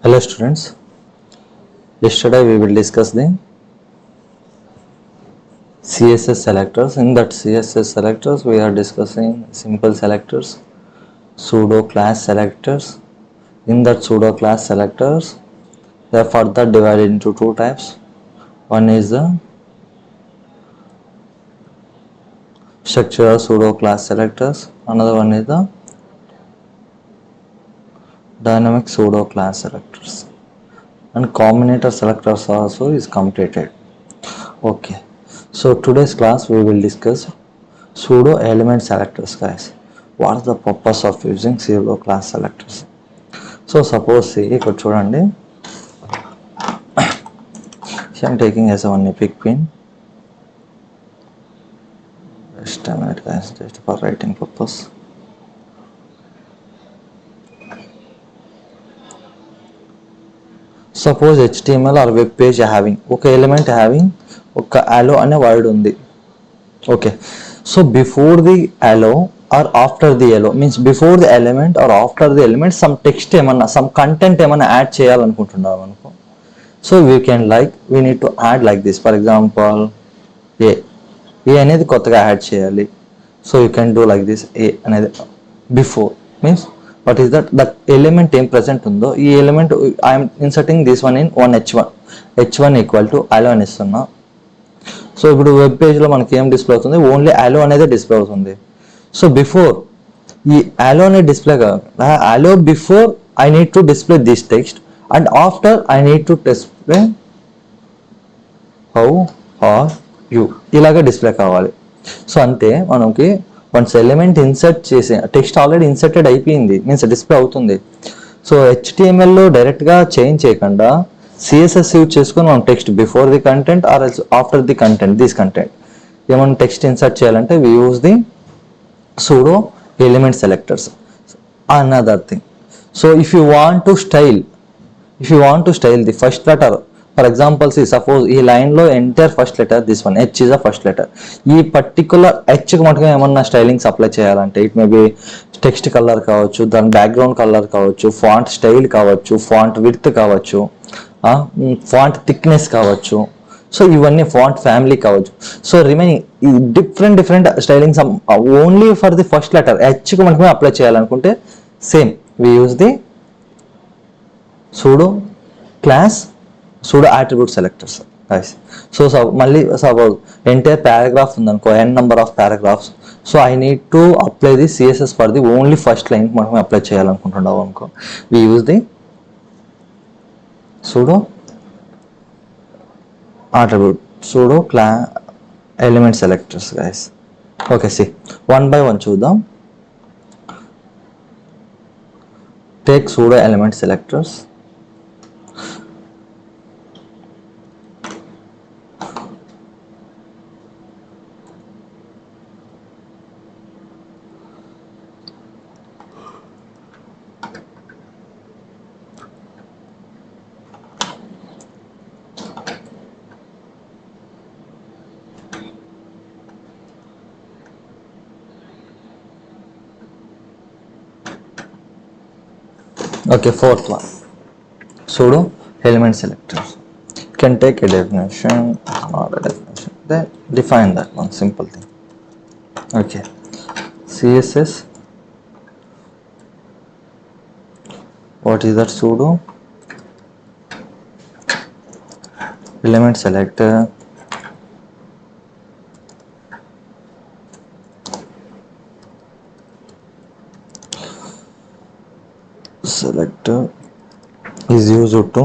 Hello students, yesterday we will discuss the CSS selectors. In that CSS selectors we are discussing simple selectors, pseudo class selectors. In that pseudo class selectors they are further divided into two types. One is the structural pseudo class selectors, another one is the dynamic pseudo class selectors, and combinator selectors also is completed. Okay, so today's class we will discuss pseudo element selectors, guys. What is the purpose of using pseudo class selectors? So suppose see ఇక్కడ చూడండి, I am taking as one epic pin. Just a minute, guys, just for writing purpose. Suppose HTML or web page having ఒక element having ఒక allo అనే word ఉంది. Okay, so before the allo or after the allo means before the element or after the element some text ఏమన్నా some content ఏమన్నా add చేయాలనుకుంటున్నాం అనుకో. So we can we need to add like this. For example, a అనేది కొత్తగా add చేయాలి. So you can do like this. A అనేది before means what is that element ఏం present ఉందో ఈ element I am inserting this one in one h1 equal to allo అని ఇస్తున్నా. So ఇప్పుడు వెబ్ పేజ్లో మనకి ఏం డిస్ప్లే అవుతుంది, ఓన్లీ allo అనేది డిస్ప్లే అవుతుంది. సో బిఫోర్ ఈ allo అనేది డిస్ప్లే కాకుండా allo before I need to display this text and after I need to display how are you ఇలాగ డిస్ప్లే కావాలి. సో అంతే మనకి వన్స్ ఎలిమెంట్ ఇన్సర్ట్ చేసే టెక్స్ట్ ఆల్రెడీ ఇన్సర్టెడ్ అయిపోయింది మీన్స్ డిస్ప్లే అవుతుంది. సో హెచ్టిఎంఎల్లో డైరెక్ట్గా చేంజ్ చేయకుండా సిఎస్ఎస్ యూజ్ చేసుకొని మనం text before the content or after the content this content ఏమైనా టెక్స్ట్ ఇన్సర్ట్ చేయాలంటే we use the pseudo element selectors. Another thing, so if you want to style the first letter, for example, see suppose ఈ line లో entire first letter this one H is a first letter, ఈ particular H కి మటుగా ఏమన్నా stylings apply చేయాలంటే it may be text colour కావచ్చు, దాని background colour కావచ్చు, ఫాంట్ స్టైల్ కావచ్చు, ఫాంట్ విడ్త్ కావచ్చు, ఫాంట్ థిక్నెస్ కావచ్చు, సో ఇవన్నీ ఫాంట్ ఫ్యామిలీ కావచ్చు. So remaining different stylings only for the first letter హెచ్కి మనకి అప్లై చేయాలనుకుంటే same we use the pseudo class pseudo attribute selectors guys. So మళ్ళీ సపోజ్ ఎంటైర్ పారాగ్రాఫ్ ఉందనుకో, N number of paragraphs, so I need to apply the CSS for the only first line మనం apply చేయాలనుకుంటున్నాం అనుకో, we use the pseudo attribute pseudo class element selectors, guys. Okay, see one by one చూద్దాం. Take pseudo element selectors. Okay, fourth one, pseudo element selectors. You can take a definition or a definition, then define that one simple thing. Okay, CSS, what is that pseudo element selector? Selector is used to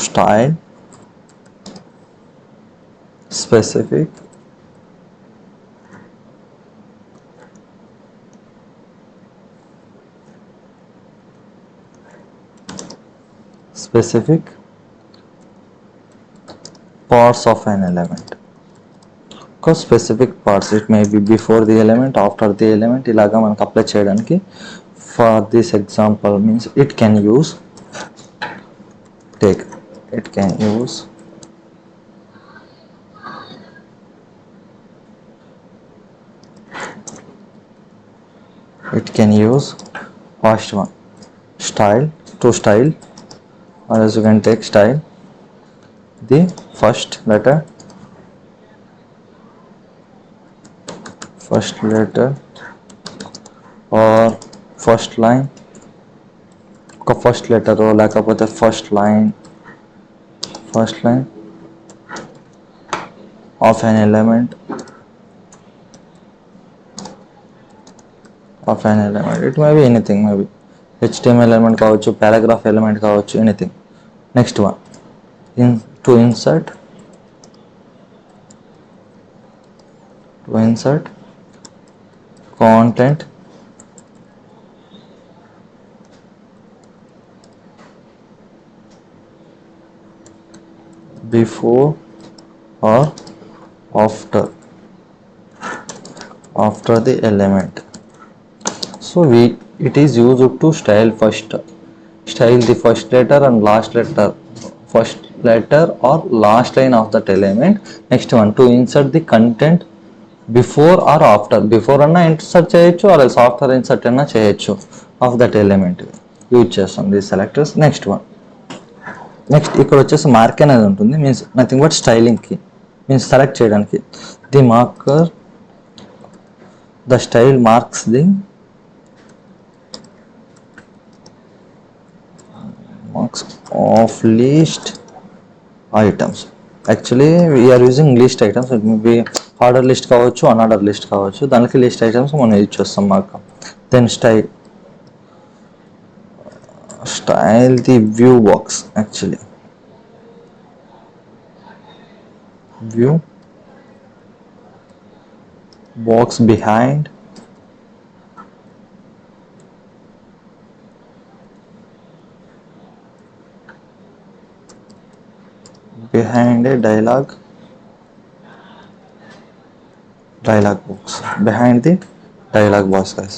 style specific parts of an element. Because specific parts, it may be before the element, after the element, ఇలాగా మనకు apply చేయడానికి. For this example means it can use first one style, to style, or else you can take style the first letter or first line, ఒక first letter లేకపోతే first line of an element it may be anything, maybe HTML element కావచ్చు, paragraph element కావచ్చు, anything. Next one, to insert content before or after the element. So it is used to style the first letter and last letter, first letter or last line of that element. Next one, to insert the content before or after. Before అన్నా insert చేయొచ్చు, or else after insert అన్నా చేయొచ్చు of that element. Use చేస్తాం these selectors. Next ఇక్కడ వచ్చేసి mark అనేది ఉంటుంది, means nothing but స్టైలింగ్కి, మీన్స్ సెలెక్ట్ చేయడానికి. The marker, the style marks the marks of list items. Actually we are using list items. It may be order list కావచ్చు, unorder list కావచ్చు, దానికి list items మనం use చేస్తాం mark. Then style the view box, actually view box behind a dialog box, behind the dialog box, guys.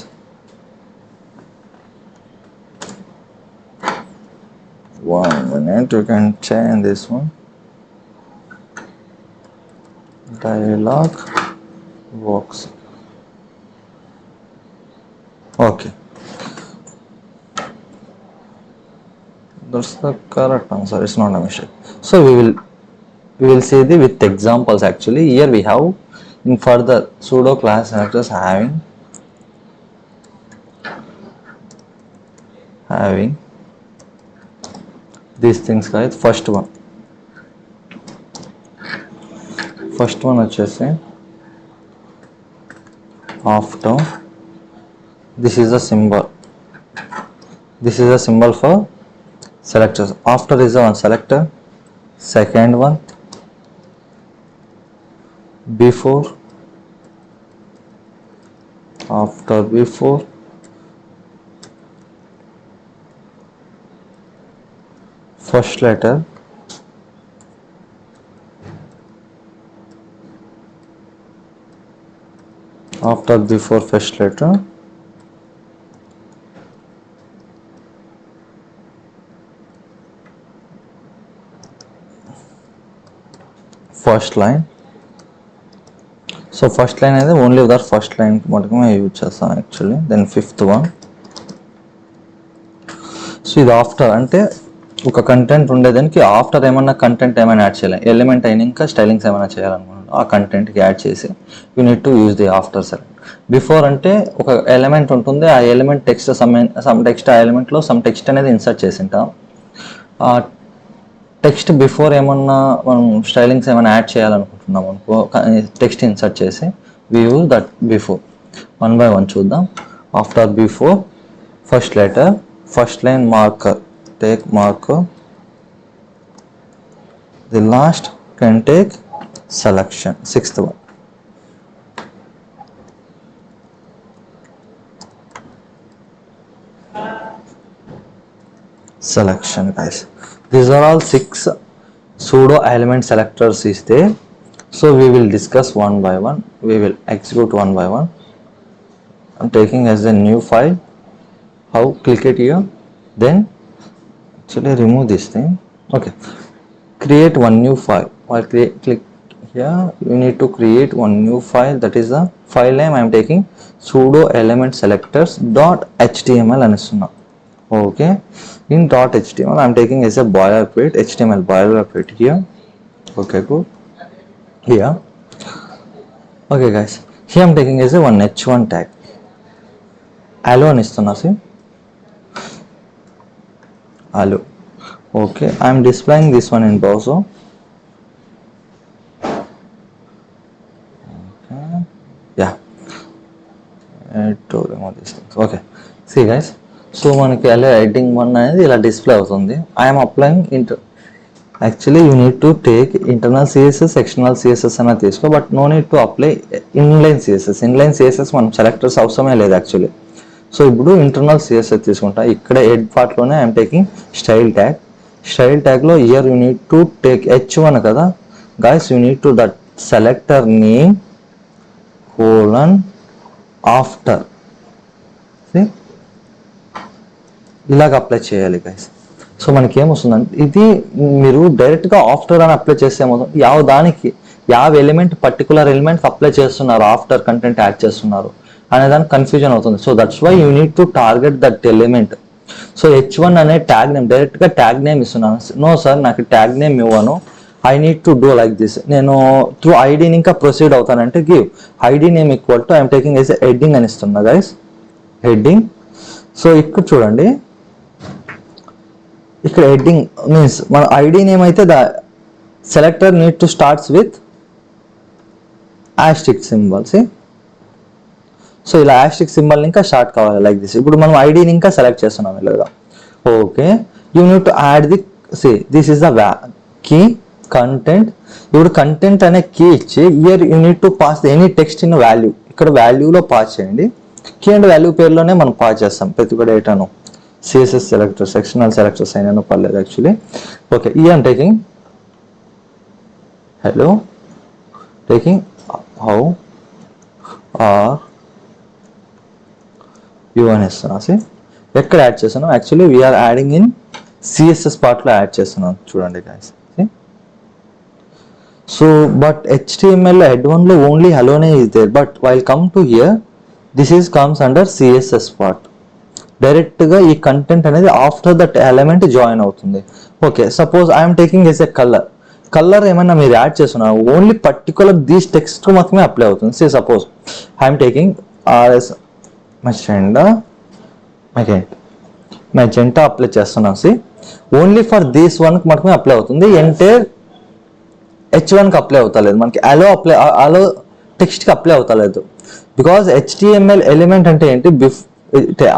One minute, you can change this one, dialog box. Okay, that's the correct answer, it's not a mistake. So we will see the with examples. Actually here we have in further pseudo class selectors having these things, guys. First one వచ్చేసి after, this is a symbol for selectors. After is the one selector, second one before, after before, first letter, after before first letter, first line. So first line is only the first line మాత్రమే use చేస్తాం actually. Then fifth one, so ఇది after అంటే ఒక content ఉండేదానికి after ఏమన్నా content ఏమైనా add చేయాలి, element అయినాక స్టైలింగ్స్ ఏమైనా చేయాలనుకున్నాను ఆ కంటెంట్కి యాడ్ చేసి you need to use the after select. Before అంటే ఒక ఎలిమెంట్ ఉంటుంది, ఆ ఎలిమెంట్ టెక్స్ట్ సమ్ టెక్స్ట్, ఆ ఎలిమెంట్లో సమ్ టెక్స్ట్ అనేది ఇన్సర్ట్ చేసింటాం. ఆ టెక్స్ట్ బిఫోర్ ఏమన్నా మనం స్టైలింగ్స్ ఏమైనా యాడ్ చేయాలనుకుంటున్నాం అనుకో, టెక్స్ట్ ఇన్సర్ట్ చేసి we use that before. One by one చూద్దాం. After before first letter, first line marker, take marker, the last can take selection. Sixth one, selection, guys. These are all 6 pseudo element selectors is there. So we will discuss one by one, we will execute one by one. I'm taking as a new file. How? Click it here, then actually remove this thing. Okay, create one new file. While click here, you need to create one new file. That is the file name I am taking pseudo element selectors .html అని ఇస్తున్నా. Okay, in dot html I'm taking as a boilerplate html boilerplate here. Okay, good. Here, okay guys, here I'm taking as a one h1 tag allo అని ఇస్తున్నా. see allo. Okay, I'm displaying this one in browser. Okay. Yeah, to remove these things. Okay, see guys, so మనకి అలా heading 1 అనేది ఇలా display అవుతుంది. I'm applying actually you need to take internal CSS external CSS అనేది తీసుకో, but no need to apply inline CSS. Inline CSS మనం selectors అవసరమే లేదు యాక్చువల్లీ. సో ఇప్పుడు ఇంటర్నల్ సిఎస్ఎస్ తీసుకుంటా. ఇక్కడ హెడ్ పార్ట్లోనే I'm taking style tag. Style ట్యాగ్లో here you need to take h1 కదా guys, you need to that selector name colon after. ఇలాగ అప్లై చేయాలి గైస్. సో మనకి ఏమొస్తుందంటే ఇది మీరు డైరెక్ట్గా ఆఫ్టర్ అని అప్లై చేస్తే ఏమవుతుంది, దానికి ఎలిమెంట్ పర్టికులర్ ఎలిమెంట్ అప్లై చేస్తున్నారు, ఆఫ్టర్ కంటెంట్ యాడ్ చేస్తున్నారు అనే దానికి కన్ఫ్యూజన్ అవుతుంది. So that's why you need to target that element. So h1 అనే ట్యాగ్ నేమ్ డైరెక్ట్గా ట్యాగ్ నేమ్ ఇస్తున్నాను. నో సార్ నాకు ట్యాగ్ నేమ్ ఇవ్వను, I need to do like this. నేను త్రూ ఐడిని ఇంకా ప్రొసీడ్ అవుతానంటే give ID name equal to I'm taking as heading అని ఇస్తున్నా గైస్, హెడ్డింగ్. సో ఇక్కడ చూడండి, ఇక్కడ హెడ్డింగ్ మీన్స్ మన ఐడి నేమ్ అయితే the selector need to starts with asterisk symbols. So ఇలా యాస్టిక్ సింబల్ ఇంకా స్టార్ట్ కావాలి లైక్ దిస్. ఇప్పుడు మనం ఐడిని ఇంకా సెలెక్ట్ చేస్తున్నాం ఇలాగా. Okay, you need to add the this is the key content. ఇప్పుడు కంటెంట్ అనే కీ ఇచ్చి here you need to pass any text in value. ఇక్కడ వాల్యూలో పాస్ చేయండి. కీ అండ్ వాల్యూ పేరులోనే మనం పాస్ చేస్తాం ప్రతి ఒక్క డేటాను. సిఎస్ఎస్ సెలెక్టర్స్ ఎక్స్టర్నల్ సెలెక్టర్స్ అయినా పర్లేదు యాక్చువల్లీ. ఓకే, ఈ I'm taking hello taking how are you అని ఇస్తున్నా. ఎక్కడ యాడ్ చేస్తున్నాం, actually we're adding in CSS పార్ట్లో యాడ్ చేస్తున్నాం చూడండి guys. So but HTML head 1లో ఓన్లీ హలోనే is there, but while come to here this is comes under CSS part. డైరెక్ట్గా ఈ కంటెంట్ అనేది ఆఫ్టర్ దట్ ఎలిమెంట్ జాయిన్ అవుతుంది. Okay, suppose I'm taking as a colour ఏమైనా మీరు add చేస్తున్నారు, only particular these text మాత్రమే apply అవుతుంది. Say suppose I'm taking RS magenta apply చేస్తున్నాను. ఓన్లీ ఫర్ దీస్ వన్కి మాత్రమే అప్లై అవుతుంది, ఎంటైర్ h1కి అప్లై అవుతలేదు, మనకి అలో టెక్స్ట్కి అప్లై అవుతలేదు. బికాస్ HTML ఎలిమెంట్ అంటే ఏంటి,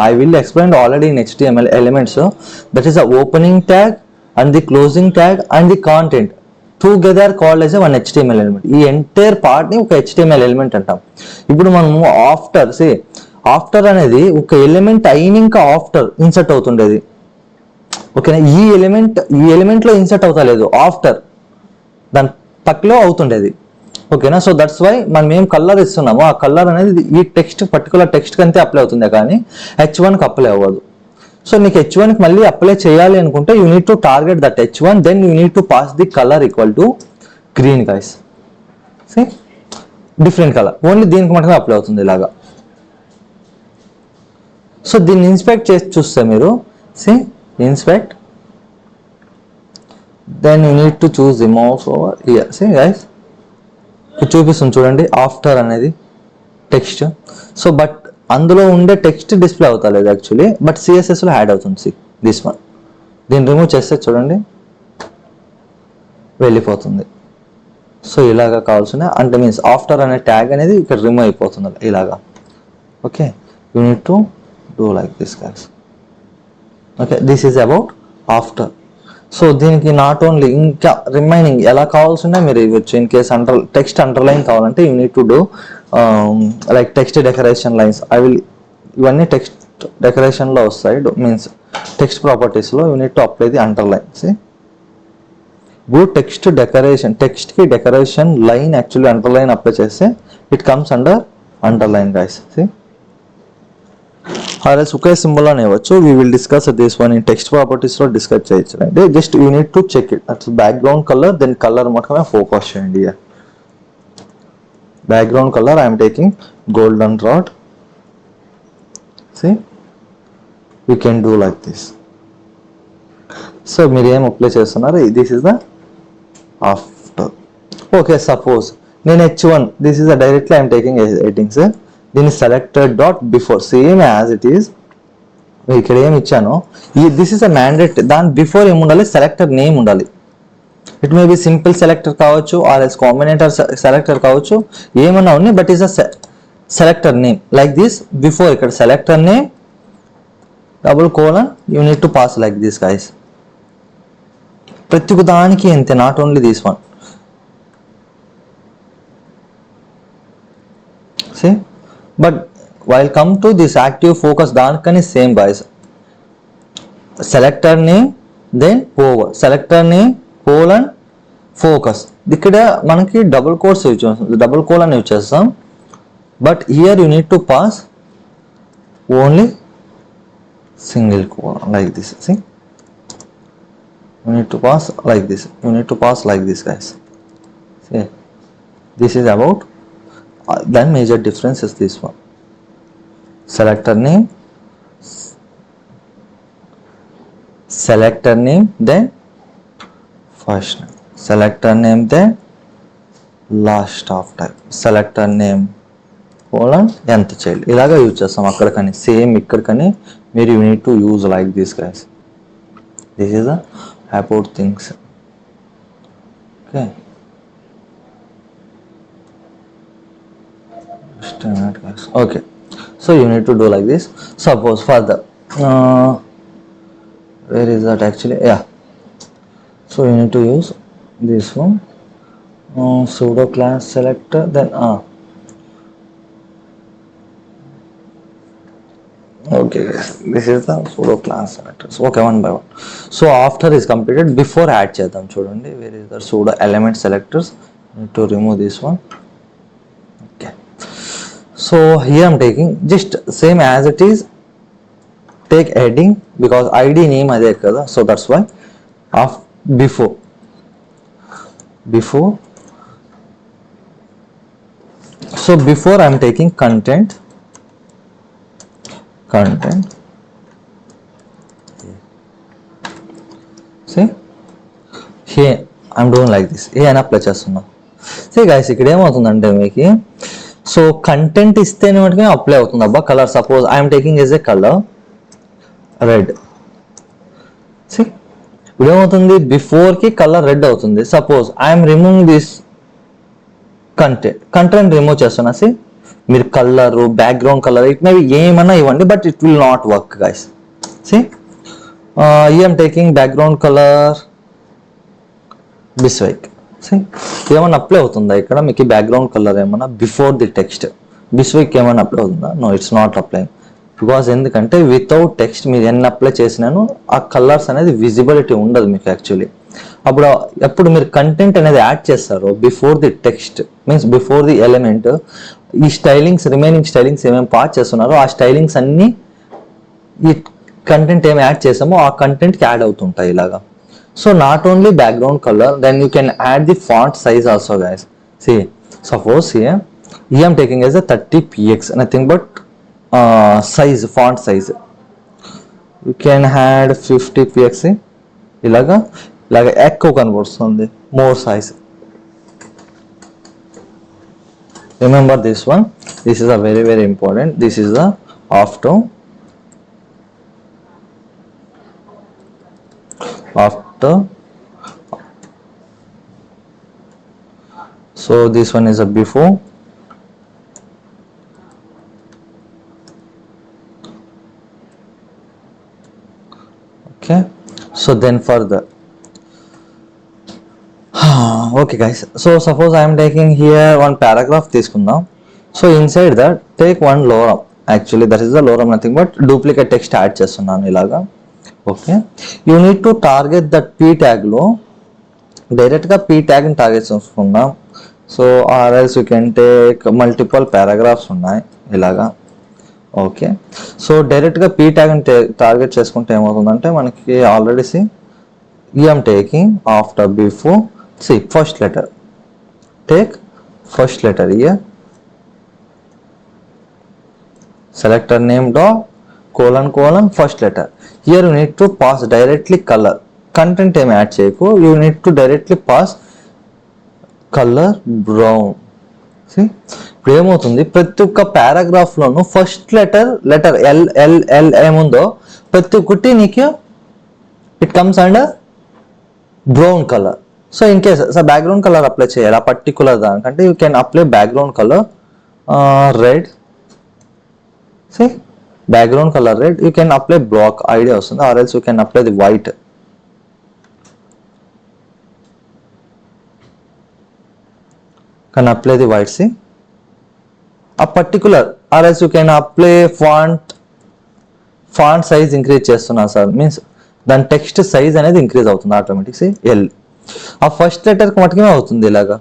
I will explain already in HTML elements. So that is the opening tag and the closing tag and the content together called as a one HTML element. ఈ entire part ని ఒక HTML element అంటాం. ఇప్పుడు మనము after అనేది ఒక element అయిన ఇంకా ఆఫ్టర్ ఇన్సర్ట్ అవుతుండేది. ఓకేనా, ఈ ఎలిమెంట్ లో ఇన్సర్ట్ అవుతలేదు, ఆఫ్టర్ దాని పక్కలో అవుతుండేది. ఓకేనా, సో దట్స్ వై మనం ఏం కలర్ ఇస్తున్నామో ఆ కలర్ అనేది ఈ పర్టికులర్ టెక్స్ట్ కంతే అప్లై అవుతుంది, కానీ h1కి అప్లై అవ్వదు. సో నీకు h1కి మళ్ళీ అప్లై చేయాలి అనుకుంటే you need to target that h1, then you need to pass the colour equal to green guys. Different colour only దీనికి మాత్రమే అప్లై అవుతుంది ఇలాగా. సో దీన్ని ఇన్స్పెక్ట్ చేసి చూస్తే మీరు inspect, then you need to choose the mouse over here. Guys చూపిస్తుంది చూడండి, ఆఫ్టర్ అనేది టెక్స్ట్. సో బట్ అందులో ఉండే టెక్స్ట్ డిస్ప్లే అవుతలేదు యాక్చువల్లీ, బట్ సిఎస్ఎస్లో యాడ్ అవుతుంది. దిస్ వన్, దీన్ని రిమూవ్ చేస్తే చూడండి వెళ్ళిపోతుంది. సో ఇలాగా కావాల్సిన అంటే మీన్స్ ఆఫ్టర్ అనే ట్యాగ్ అనేది ఇక్కడ రిమూవ్ అయిపోతుంది ఇలాగా. Okay, you need to do like this guys. Okay, this is about after. So దీనికి నాట్ ఓన్లీ ఇంకా రిమైనింగ్ ఎలా కావాల్సిందే మీరు ఇవ్వచ్చు. ఇన్ కేస్ టెక్స్ట్ అండర్లైన్ కావాలంటే you need to do like text decoration lines. ఇవన్నీ టెక్స్ట్ డెకరేషన్లో వస్తాయి, మీన్స్ టెక్స్ట్ ప్రాపర్టీస్లో you need to apply the underlines. ఇప్పుడు టెక్స్ట్కి decoration line actually underline apply చేస్తే ఇట్ కమ్స్ అండర్లైన్ గైస్. ఆర్ఎస్ ఒకే సింబల్ అని ఇవ్వచ్చు. We will discuss this one in text ప్రాపర్టీస్లో డిస్కస్ చేయొచ్చు. అంటే just you need to check it it's background colour, then colour మాత్రమే ఫోకస్ చేయండి. Background colour I'm taking goldenrod. you can do like this. So మీరు ఏం apply చేస్తున్నారు, this is the after. Okay, suppose నేను h1, this is a directly I am taking headings, దీని selected dot before same as it is. ఇక్కడ ఏమి ఇచ్చానో this is a mandate, దాని before ఏముండాలి, సెలెక్టర్ నేమ్ ఉండాలి. It may be simple selector కావచ్చు or else combinator selector కావచ్చు, ఏమన్నా ఉన్నాయి, but is a selector name like this. Before ఇక్కడ selector name double colon you need to pass like this guys. ప్రతి దానికి అంతే, not only this one. See but while come to this active focus దానికని same guys, selector name then over selector name colon focus. ఇక్కడ మనకి double quotes use చేస్తాం, double colon use చేస్తాం, but here you need to pass only single colon like this. see you need to pass like this, you need to pass like this guys. see this is about then major difference is this one, selector name then first name, selector name then last of type, selector name colon nth child. ఇలాగా use చేస్తాం అక్కడ కానీ same ఇక్కడ కానీ మీరు you need to use like this guys. This is the about things. Okay, okay, so you need to do like this. Suppose further where is that actually, yeah, so you need to use this one, pseudo class selector then okay guys, this is the pseudo class selectors. Okay, one by one. So after is completed, before add chedam chudandi, where is the pseudo element selectors, need to remove this one. So here I'm taking just same as it is, take heading because id name అదే కదా, so that's why before so before I'm taking content see here I'm doing like this, ఏ అని apply చేస్తున్నా. see guys ఇక్కడ ఏమవుతుందంటే మీకు, so content ఇస్తేనే మటుకే apply అవుతుంది అబ్బా colour. Suppose I'm taking as a colour red, see ఇప్పుడు ఏమవుతుంది, బిఫోర్కి కలర్ రెడ్ అవుతుంది. Suppose I'm removing this content remove చేస్తున్నా, సి మీరు colour background colour it maybe ఏమన్నా ఇవ్వండి, but it will not work guys. See I'm taking background colour bisque, ఏమన్నా apply అవుతుందా ఇక్కడ మీకు బ్యాక్గ్రౌండ్ కలర్ ఏమన్నా బిఫోర్ ది టెక్స్ట్ బిస్వీక్ ఏమన్నా అప్లై అవుతుందా? No, it's not applying because ఎందుకంటే వితౌట్ టెక్స్ట్ మీరు ఎన్ని అప్లై చేసినాను ఆ కలర్స్ అనేది విజిబిలిటీ ఉండదు మీకు యాక్చువల్లీ. అప్పుడు మీరు కంటెంట్ అనేది యాడ్ చేస్తారు before the text means before the element, ఈ స్టైలింగ్స్ రిమైనింగ్ స్టైలింగ్స్ ఏమేమి పాస్ చేస్తున్నారో ఆ స్టైలింగ్స్ అన్ని ఈ కంటెంట్ ఏమి యాడ్ చేసామో ఆ కంటెంట్కి యాడ్ అవుతుంటాయి ఇలాగా. So not only background color, then you can add the font size also guys. See, suppose here I am taking as a 30px, nothing but size, font size. You can add 50px, ilaga echo కనబడుతుంది, more size. Remember this one, this is a very very important, this is the after so this one is a before, okay, so then further okay guys, so suppose I am taking here one paragraph తీసుకుందాం. so inside that take one lorem, actually that is the lorem, nothing but duplicate text add చేస్తున్నాను ఇలాగా. Okay, you need to target that P ట్యాగ్లో డైరెక్ట్గా P ట్యాగ్ని target చేసుకుందాం. So or else you can take multiple paragraphs ఉన్నాయి ఇలాగా. Okay, so డైరెక్ట్గా P ట్యాగ్ని టార్గెట్ చేసుకుంటే ఏమవుతుందంటే మనకి already see I'm taking after before see first letter, take first letter here, selector name dot colon first letter. Here you need to pass directly color. Content ఏమి add చేయకు, you need to directly pass color brown. See, ఇప్పుడు ఏమవుతుంది, ప్రతి ఒక్క paragraph లోను first letter L ఏముందో ప్రతి ఒక్కటి నీకు it comes under brown colour. So in case background colour apply చేయాలి ఆ పర్టికులర్ దానికంటే you can apply background colour red. See, background color red, you can apply block idea వస్తుంది, or else you can apply the white. Can apply the white. See, a particular, or else you can apply font size increase చేస్తున్నా sir, means దాని text size అనేది increase అవుతుంది automatic. C L ఆ first లెటర్కి మటుకే అవుతుంది ఇలాగా.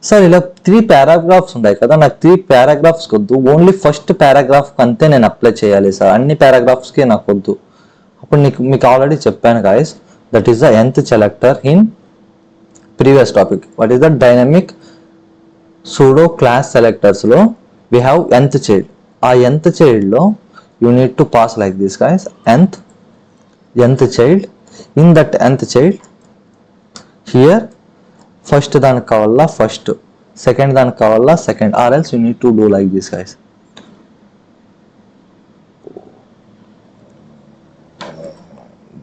Sir ఇలా 3 paragraphs ఉన్నాయి కదా, నాకు 3 పారాగ్రాఫ్స్ వద్దు, ఓన్లీ ఫస్ట్ పారాగ్రాఫ్ అంతే నేను అప్లై చేయాలి సార్, అన్ని పారాగ్రాఫ్స్కి నాకు వద్దు. అప్పుడు మీకు ఆల్రెడీ చెప్పాను guys, that is the nth selector in previous topic. What is the dynamic pseudo class సెలెక్టర్స్లో వీ హ్యావ్ nth చైల్డ్. ఆ nth చైల్డ్లో you need to pass like this guys, nth child. In that nth child here first దానికి కావాలా first, second దానికి కావాలా second, or else you need to do like this guys.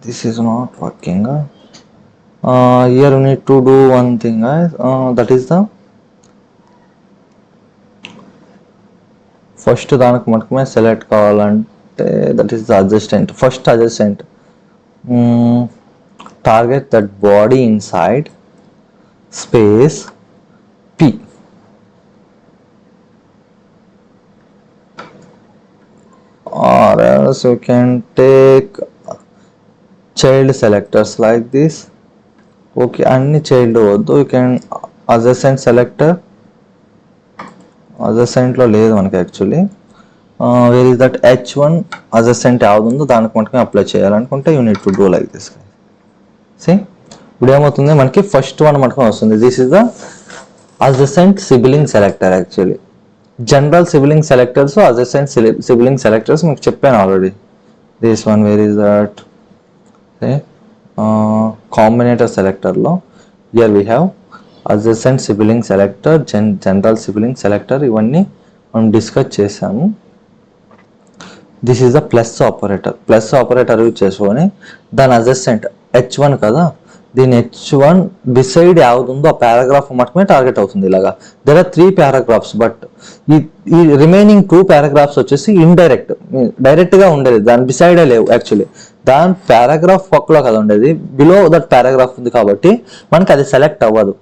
This is not working. Here you need to do one thing guys, that is the first దానికి మటుమే select కావాలంటే that is the అడ్జస్టెంట్. First అడ్జస్టెంట్ target that body inside space P. Or else you can take child selectors like this. Okay, any child వద్దు, you can adjacent selector. adjacent లో లేదు మనకి actually. Wear is that H1 adjacent యావదు ఉందో దానికి మనకి apply చేయాలనుకుంటే you need to do like this. See, ఇప్పుడు ఏమవుతుంది మనకి ఫస్ట్ వన్ మనకు వస్తుంది. This is the adjacent sibling selector. Actually general sibling selectors, adjacent sibling selectors మీకు చెప్పాను already. This one where is that combinator సెలెక్టర్లో here we have adjacent sibling selector, general sibling selector, ఇవన్నీ మనం discuss చేసాము. This is the plus operator use చేసుకొని దాని adjacent H1 కదా, దీని H1 డిసైడ్ యావుతుందో ఆ పారాగ్రాఫ్ మటుమే టార్గెట్ అవుతుంది. ఇలాగా దెర్ ఆర్ 3 పారాగ్రాఫ్స్, బట్ ఈ రిమైనింగ్ 2 పారాగ్రాఫ్స్ వచ్చేసి డైరెక్ట్గా ఉండేది, దాని డిసైడే లేవు. యాక్చువల్లీ దాని పారాగ్రాఫ్ పక్కలో కదా ఉండేది, బిలో దట్ పారాగ్రాఫ్ ఉంది కాబట్టి మనకి అది సెలెక్ట్ అవ్వదు.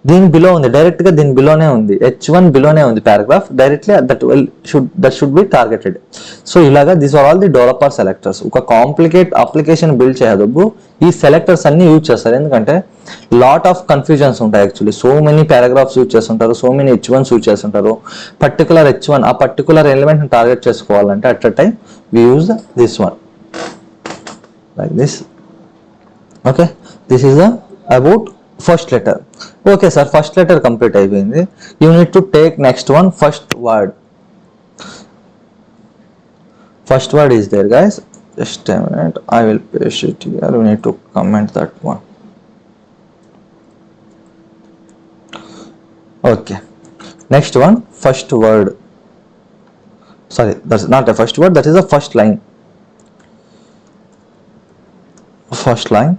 దీని బిలో ఉంది, డైరెక్ట్గా దీని బిలోనే ఉంది, H1 బిలోనే ఉంది paragraph, directly that should be targeted. So ఇలాగా these are all the developer selectors. ఒక కాంప్లికేట్ అప్లికేషన్ బిల్డ్ చేయదు ఈ సెలెక్టర్స్ అన్ని యూజ్ చేస్తారు, ఎందుకంటే లాట్ ఆఫ్ కన్ఫ్యూజన్స్ ఉంటాయి. Actually so many paragraphs use చేస్తుంటారు, సో మెనీ H1s యూజ్ చేస్తుంటారు. పర్టికులర్ H1 ఆ పర్టికులర్ ఎలిమెంట్ని టార్గెట్ చేసుకోవాలంటే at a time we use this one like this. Okay, this is the about first letter. Okay sir, first letter complete అయిపోయింది. You need to take next one, first word. First word is there guys, just a minute, I will paste it here. You need to comment that one. Okay, next one, first word. Sorry, that's not a first word, that is the first line. First line.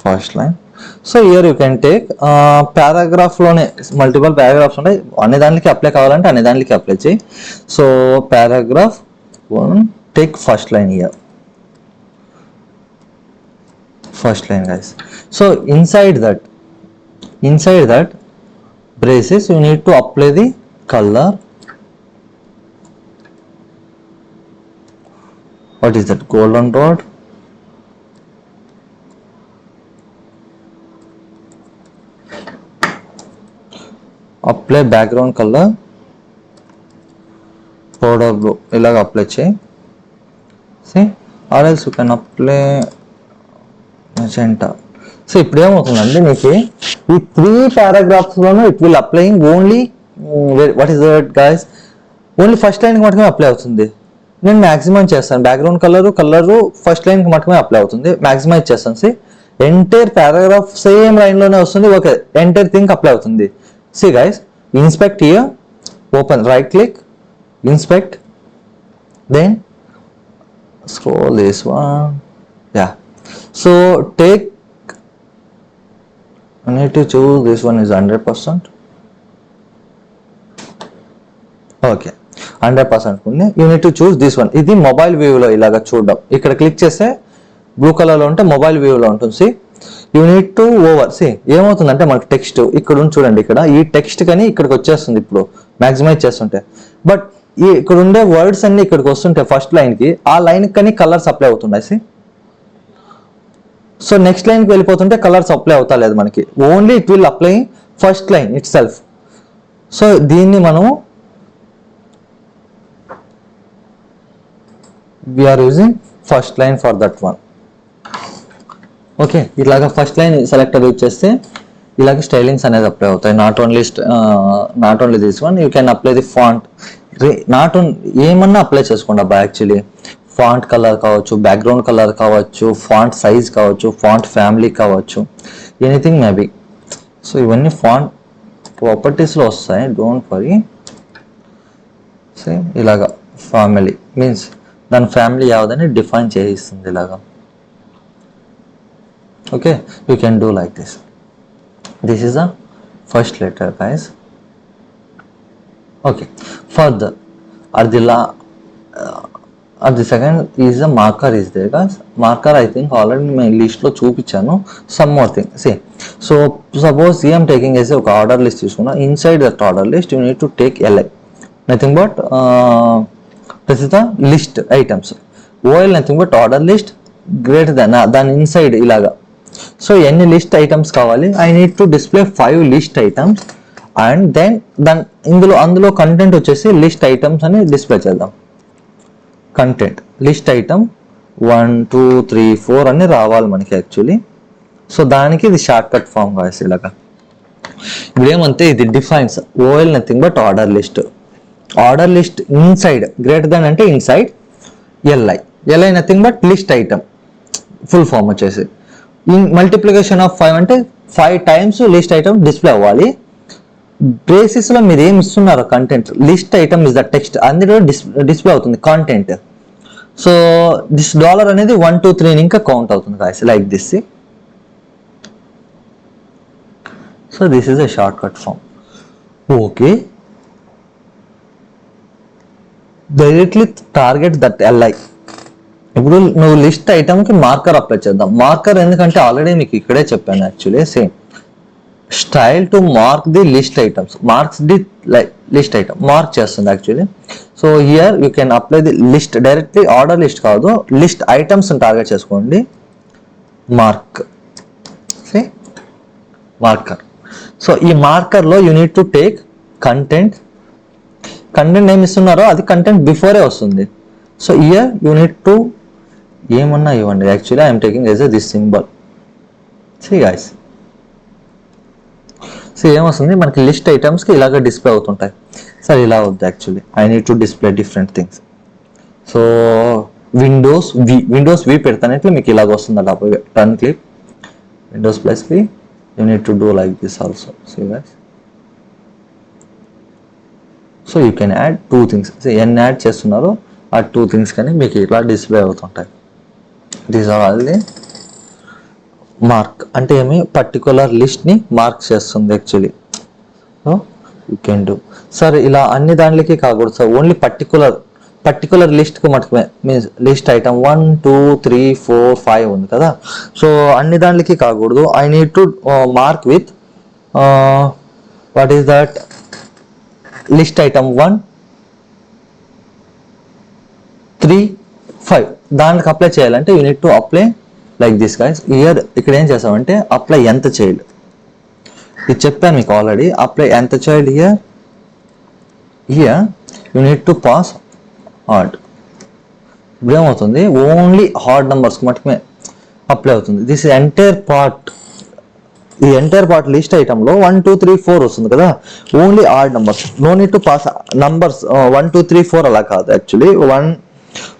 First line. So here you can take paragraph లోనే multiple paragraphs ఉంటాయి, అన్ని దానికి apply కావాలంటే అన్ని దానికి apply చేయి. So paragraph 1, take first line here. First line guys. So inside that braces you need to apply the color. What is that? Golden dot. Apply background colour powder blue, ఇలాగ apply చేయి. See or else you can apply magenta. So ఇప్పుడు ఏమవుతుందండి, మీకు ఈ 3 పారాగ్రాఫ్స్లోనూ it will applying only what is that guys, only first లైన్కి మటుమే apply అవుతుంది. నేను మ్యాక్సిమం చేస్తాను, బ్యాక్గ్రౌండ్ కలరు ఫస్ట్ లైన్కి మటుమే అప్లై అవుతుంది, మ్యాక్సిమైజ్ చేస్తాను. సి ఎంటైర్ పారాగ్రాఫ్ సేమ్ లైన్లోనే వస్తుంది, ఓకే ఎంటైర్ థింగ్ అప్లై అవుతుంది. See guys, inspect here, open, right click, inspect, then scroll this one, yeah. So take, I need to choose this one is 100%, okay 100% ఉంది. You need to choose this one. ఇది mobile వ్యూలో ఇలాగ చూడడం, ఇక్కడ click చేస్తే blue కలర్లో ఉంటే mobile వ్యూలో ఉంటుంది. You need to over. See ఏమవుతుందంటే మనకి టెక్స్ట్ ఇక్కడ ఉంది చూడండి, ఇక్కడ ఈ టెక్స్ట్ కానీ ఇక్కడికి వచ్చేస్తుంది ఇప్పుడు మ్యాక్సిమైజ్ చేస్తుంటే, బట్ ఈ ఇక్కడ ఉండే వర్డ్స్ అన్ని ఇక్కడికి వస్తుంటే ఫస్ట్ లైన్కి, ఆ లైన్కి కానీ కలర్స్ అప్లై అవుతున్నాయి. సి సో నెక్స్ట్ లైన్కి వెళ్ళిపోతుంటే కలర్స్ అప్లై అవుతా లేదు మనకి, only it will apply first line it self. So దీన్ని మనము we are using first line for that one. Okay, ఇలాగ ఫస్ట్ లైన్ సెలెక్టర్ యూజ్ చేస్తే ఇలాగ స్టైలింగ్స్ అనేది అప్లై అవుతాయి. Not only this one, you can apply the font, not own ఏమన్నా apply చేసుకోండి అబ్బా. యాక్చువల్లీ ఫాంట్ కలర్ కావచ్చు, బ్యాక్గ్రౌండ్ కలర్ కావచ్చు, ఫాంట్ సైజ్ కావచ్చు, ఫాంట్ ఫ్యామిలీ కావచ్చు, ఎనీథింగ్ మేబీ. సో ఇవన్నీ ఫాంట్ ప్రాపర్టీస్లో వస్తాయి, డోంట్ వరీ. సేమ్ ఇలాగా ఫ్యామిలీ మీన్స్ దాని ఫ్యామిలీ యావదని డిఫైన్ చేయిస్తుంది ఇలాగా. Okay, you can do like this. This is the first letter guys. Okay, further at the second is the marker is there guys. Marker I think already నేను లిస్ట్లో చూపించాను. Some more thing సే, so suppose ఏం taking వేసి ఒక order list తీసుకున్నా, inside that order list you need to take LI, nothing but this is the list items. OL nothing but order list greater than దాని inside ఇలాగా. So ఎన్ని list items కావాలి, I need to display 5 list items and then అందులో content వచ్చేసి list items అని display చేద్దాం. Content list item 1 2 3 4 అని రావాలి మనకి యాక్చువల్లీ. సో దానికి ఇది షార్ట్ కట్ ఫామ్ కాసి ఇలాగా. ఇప్పుడు ఏమంటే ఇది defines OL nothing but order list. Order list inside greater than అంటే inside LI nothing but list item full form వచ్చేసి. ఇన్ మల్టిప్లికేషన్ ఆఫ్ 5 అంటే 5 టైమ్స్ లిస్ట్ ఐటమ్ డిస్ప్లే అవ్వాలి. బేసిస్లో మీరు ఏమి ఇస్తున్నారో content, list item is the text, అందులో display అవుతుంది కాంటెంట్. సో దిస్ డాలర్ అనేది 1 2 3 ఇంకా కౌంట్ అవుతుంది guys like this. So this is a short cut form. Okay, directly target that LI. ఇప్పుడు నువ్వు లిస్ట్ ఐటమ్కి మార్కర్ అప్లై చేద్దాం. మార్కర్ ఎందుకంటే ఆల్రెడీ మీకు ఇక్కడే చెప్పాను actually. Same style to mark the list items, marks the list item mark చేస్తుంది actually. So here you can apply the list directly, order list కాదు లిస్ట్ ఐటమ్స్ టార్గెట్ చేసుకోండి. Mark marker. So ఈ మార్కర్లో you need to take content ఏమి ఇస్తున్నారో అది content బిఫోరే వస్తుంది. So here you need to ఏమన్నా ఇవ్వండి. Actually I'm taking as this symbol. See guys, so ఏమొస్తుంది మనకి లిస్ట్ ఐటమ్స్కి ఇలాగ డిస్ప్లే అవుతుంటాయి. సార్ ఇలా వద్దు actually, I need to display different things. So windows V పెడతానట్లు మీకు ఇలాగ వస్తుంది అలా. Turn click Windows+V, you need to do like this also. See guys, so you can add 2 things. So ఎన్ని యాడ్ చేస్తున్నారో ఆ 2 థింగ్స్ కానీ మీకు ఇట్లా డిస్ప్లే అవుతుంటాయి. These are all the mark అంటే ఏమి పర్టికులర్ లిస్ట్ని మార్క్ చేస్తుంది actually. So you can do. Sir ఇలా అన్ని దాంట్లోకి కాకూడదు సార్, ఓన్లీ పర్టికులర్ లిస్ట్కి మటుకే మీన్స్ లిస్ట్ ఐటమ్ 1 2 3 4 5 ఉంది కదా. సో అన్ని దాంట్లోకి కాకూడదు. I need to mark with what is that list item 1 3 5 దానికి అప్లై చేయాలంటే you need to apply like this guys. Year ఇక్కడ ఏం చేసామంటే అప్లై ఎంత చైల్డ్, ఇది చెప్పాను మీకు ఆల్రెడీ. అప్లై ఎంత child here you need to pass hard. ఇప్పుడు ఏమవుతుంది ఓన్లీ హార్డ్ నెంబర్స్కి మటుకే అప్లై అవుతుంది. దిస్ ఎంటైర్ పార్ట్ ఈ ఎంటైర్ పార్ట్ లిస్ట్ ఐటమ్ లో 1 2 3 4 వస్తుంది కదా, only odd numbers, no need to pass numbers 1 2 3 4 అలా కాదు. యాక్చువల్లీ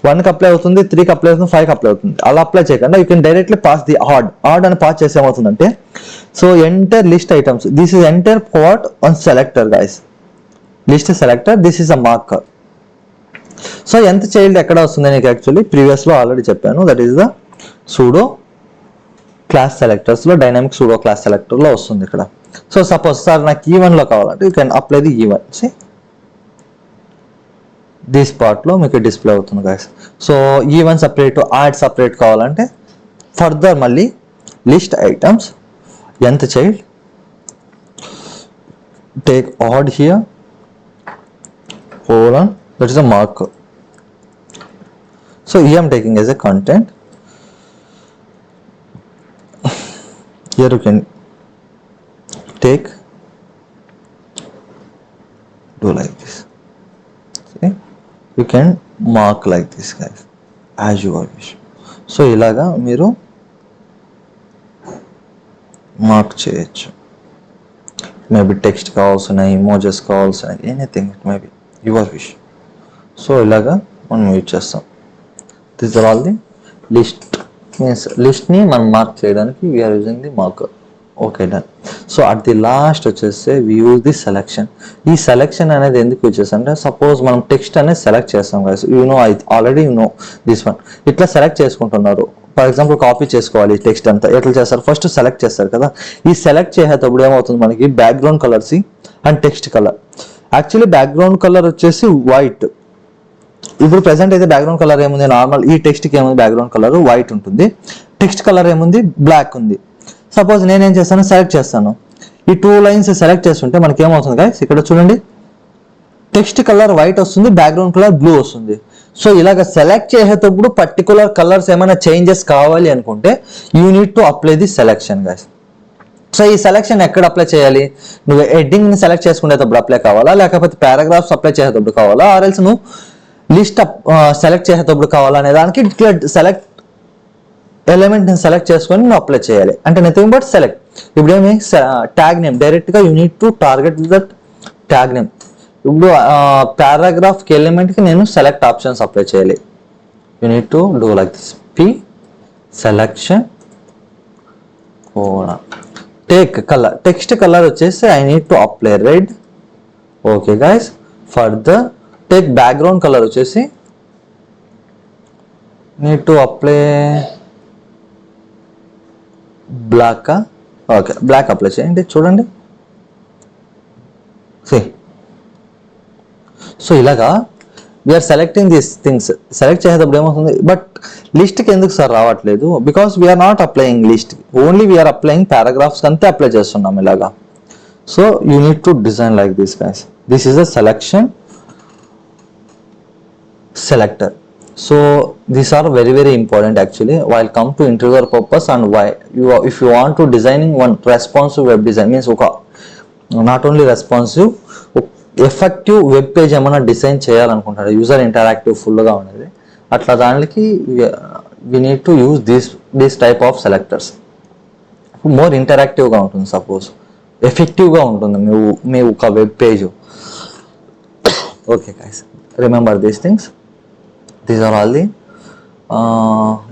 1 కి అప్లై అవుతుంది, 3 కి అప్లై అవుతుంది, 5 కి అప్లై అవుతుంది. అలా అప్లై చేయకుండా you can directly pass the add అని పాస్ చేసి ఏమవుతుందంటే, so entire list items, this is entire part on selector guys, list selector, this is a marker. So ఎంత చైల్డ్ ఎక్కడ వస్తుంది నీకు యాక్చువల్లీ ప్రీవియస్ లో ఆల్రెడీ చెప్పాను, that is the pseudo class selectors లో, డైనామిక్ సూడో క్లాస్ సెలెక్టర్ లో వస్తుంది ఇక్కడ. సో సపోజ్ సార్ నాకు ఈవెన్ లో కావాలంటే you can apply the even, see this part లో మీకు డిస్ప్లే అవుతుంది guys. So even separate, add separate కావాలంటే ఫర్దర్ మళ్ళీ లిస్ట్ ఐటమ్స్, ఎంత child, take odd here, hold on, that is a marker. So here I am taking as a content, here you can take, do like this, see, you can mark like this guys as you wish. So ilaga meeru mark cheyachchu, maybe text కావాల్సిన, emojis కావాల్సిన, anything it may be your wish. So ఇలాగా మనం use చేస్తాం. This are all the list, means లిస్ట్ని మనం mark చేయడానికి we are using the marker. Okay done. So at the last వచ్చేస్తే we use the selection. ఈ సెలెక్షన్ అనేది ఎందుకు యూజ్ చేస్తాం అంటే, సపోజ్ మనం టెక్స్ట్ అనేది సెలెక్ట్ చేస్తాం కదా, you know already you know this one, ఇట్లా సెలెక్ట్ చేసుకుంటున్నారు. ఫర్ ఎగ్జాంపుల్ కాపీ చేసుకోవాలి టెక్స్ట్ అంతా, ఎట్లా చేస్తారు, ఫస్ట్ సెలెక్ట్ చేస్తారు కదా, ఈ సెలెక్ట్ చేసేటప్పుడు ఏమవుతుంది మనకి, background colours and text colour. Actually background colour వచ్చేసి వైట్, ఇప్పుడు ప్రెసెంట్ అయితే బ్యాక్గ్రౌండ్ కలర్ ఏముంది, నార్మల్ ఈ టెక్స్ట్కి ఏముంది బ్యాక్గ్రౌండ్ కలర్ వైట్ ఉంటుంది, టెక్స్ట్ కలర్ ఏముంది బ్లాక్ ఉంది. సపోజ్ నేనేం చేస్తాను, సెలెక్ట్ చేస్తాను, ఈ 2 లైన్స్ సెలెక్ట్ చేస్తుంటే మనకి ఏమవుతుంది గైస్, ఇక్కడ చూడండి టెక్స్ట్ కలర్ వైట్ వస్తుంది, బ్యాక్గ్రౌండ్ కలర్ బ్లూ వస్తుంది. సో ఇలాగ సెలెక్ట్ చేసేటప్పుడు పర్టికులర్ కలర్స్ ఏమైనా చేంజెస్ కావాలి అనుకుంటే you need to apply the selection guys. So ఈ సెలెక్షన్ ఎక్కడ అప్లై చేయాలి, నువ్వు హెడ్డింగ్ ని సెలెక్ట్ చేసుకునేటప్పుడు అప్లై కావాలా, లేకపోతే పారాగ్రాఫ్స్ అప్లై చేసేటప్పుడు కావాలా, ఆర్ ఎల్స్ నువ్వు లిస్ట్ సెలెక్ట్ చేసేటప్పుడు కావాలా అనే దానికి ఇట్లా సెలెక్ట్ ఎలిమెంట్ ని సెలెక్ట్ చేసుకొని నువ్వు అప్లై చేయాలి. అంటే నథింగ్ బట్ సెలెక్ట్. ఇప్పుడు ఏమి ట్యాగ్ నేమ్, డైరెక్ట్ గా you need to target that tag name. ఇప్పుడు పారాగ్రాఫ్ కి ఎలిమెంట్ కి నేను సెలెక్ట్ ఆప్షన్స్ అప్లై చేయాలి. You need to do like this, P selection, take colour, text colour వచ్చేసి I need to apply red. Okay guys, further take background colour వచ్చేసి need to apply black. Okay black apply చేయండి, చూడండి see. So ఇలాగా we are selecting these things. Select చేసేటప్పుడు ఏమవుతుంది, but లిస్ట్కి ఎందుకు sir రావట్లేదు, because we're not applying list, only we're applying paragraphs అంతే apply చేస్తున్నాం ఇలాగా. So you need to design like this guys. This is a selection selector. So these are very very important actually while come to interviewer purpose, and why if you want to designing one responsive web design means not only responsive, effective web page ఏమైనా design చేయాలనుకుంటారు, user interactive ఫుల్గా ఉండేది, అట్లా దానికి we need to use this type of selectors. More ఇంటరాక్టివ్గా ఉంటుంది, suppose ఎఫెక్టివ్గా ఉంటుంది మీ ఒక web page. Okay guys, remember these things. These are all the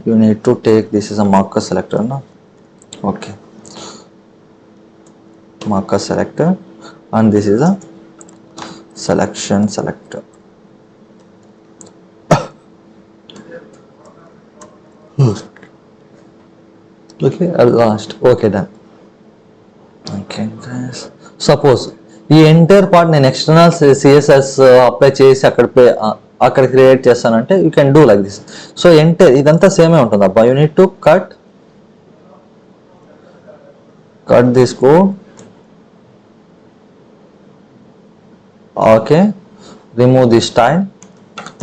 you need to take, this is a marker selector no? Okay, marker selector, and this is a selection selector. Okay, at last. Okay, done. Okay guys, suppose ఈ entire part నేను external CSS apply చేసి అక్కడ create చేస్తానంటే you can do like this. So entire ఇదంతా సేమే ఉంటుంది అబ్బా. You need to cut this code. Okay, remove the style.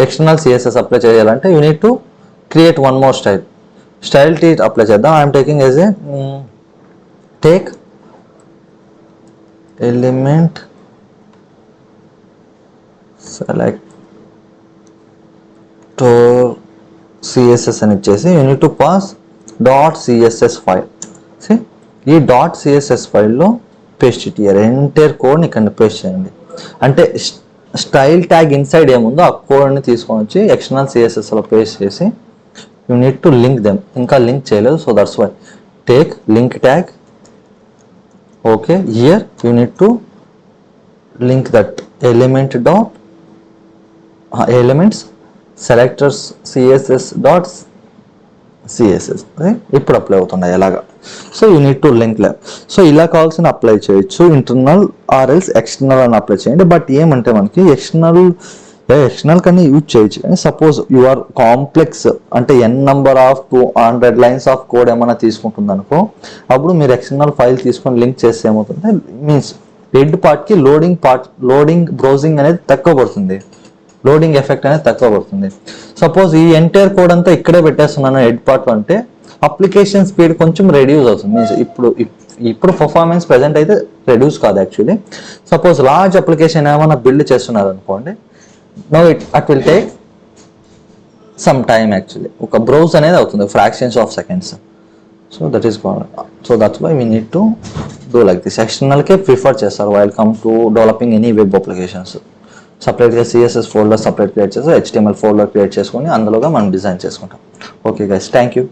External CSS apply చేయాలంటే you need to create one more style T apply చేద్దాం. I'm taking as a take element select CSS అని ఇచ్చేసి you need to pass .css file. See, ఈ dot CSS ఫైల్లో paste it year entire కోడ్ని ఇక్కడ paste చేయండి. అంటే style tag inside ఏముందో ఆ కోడ్ని తీసుకొని వచ్చి ఎక్స్టర్నల్ సిఎస్ఎస్లో పేస్ట్ చేసి you need to link them. ఇంకా లింక్ చేయలేదు, so that's why take link tag. Okay, here you need to link that element dot elements selectors CSS dot CSS. ఇప్పుడు అప్లై అవుతున్నాయి ఎలాగా. So you need to link them. So ఇలా కావాల్సిన apply చేయొచ్చు, internal or else external అని apply చేయండి. But ఏమంటే మనకి ఎక్స్టర్నల్ కన్నా యూజ్ చేయొచ్చు. కానీ సపోజ్ యూఆర్ కాంప్లెక్స్ అంటే an number of 200 lines of code ఏమైనా తీసుకుంటుంది అనుకో, అప్పుడు మీరు ఎక్స్టర్నల్ ఫైల్ తీసుకొని లింక్ చేస్తే ఏమవుతుంది మీన్స్ హెడ్ పార్ట్కి లోడింగ్ బ్రౌజింగ్ అనేది తక్కువ పడుతుంది, లోడింగ్ ఎఫెక్ట్ అనేది తక్కువ పడుతుంది. సపోజ్ ఈ ఎంటైర్ కోడ్ అంతా ఇక్కడే పెట్టేస్తున్నాను హెడ్ పార్ట్ అంటే అప్లికేషన్ స్పీడ్ కొంచెం రెడ్యూస్ అవుతుంది. మీన్స్ ఇప్పుడు పర్ఫార్మెన్స్ ప్రెజెంట్ అయితే రెడ్యూస్ కాదు యాక్చువల్లీ. సపోజ్ లార్జ్ అప్లికేషన్ ఏమైనా బిల్డ్ చేస్తున్నారు అనుకోండి, no it will take some time actually. ఒక బ్రౌజ్ అనేది అవుతుంది fractions of seconds. So that is so that's why we need to do like this. ఎక్స్టర్నల్కే prefer చేస్తారు while come to developing any web applications. సపరేట్గా CSS folder separate create చేసి HTML folder create చేసుకొని అందులోగా మనం design చేసుకుంటాం. Okay guys, thank you.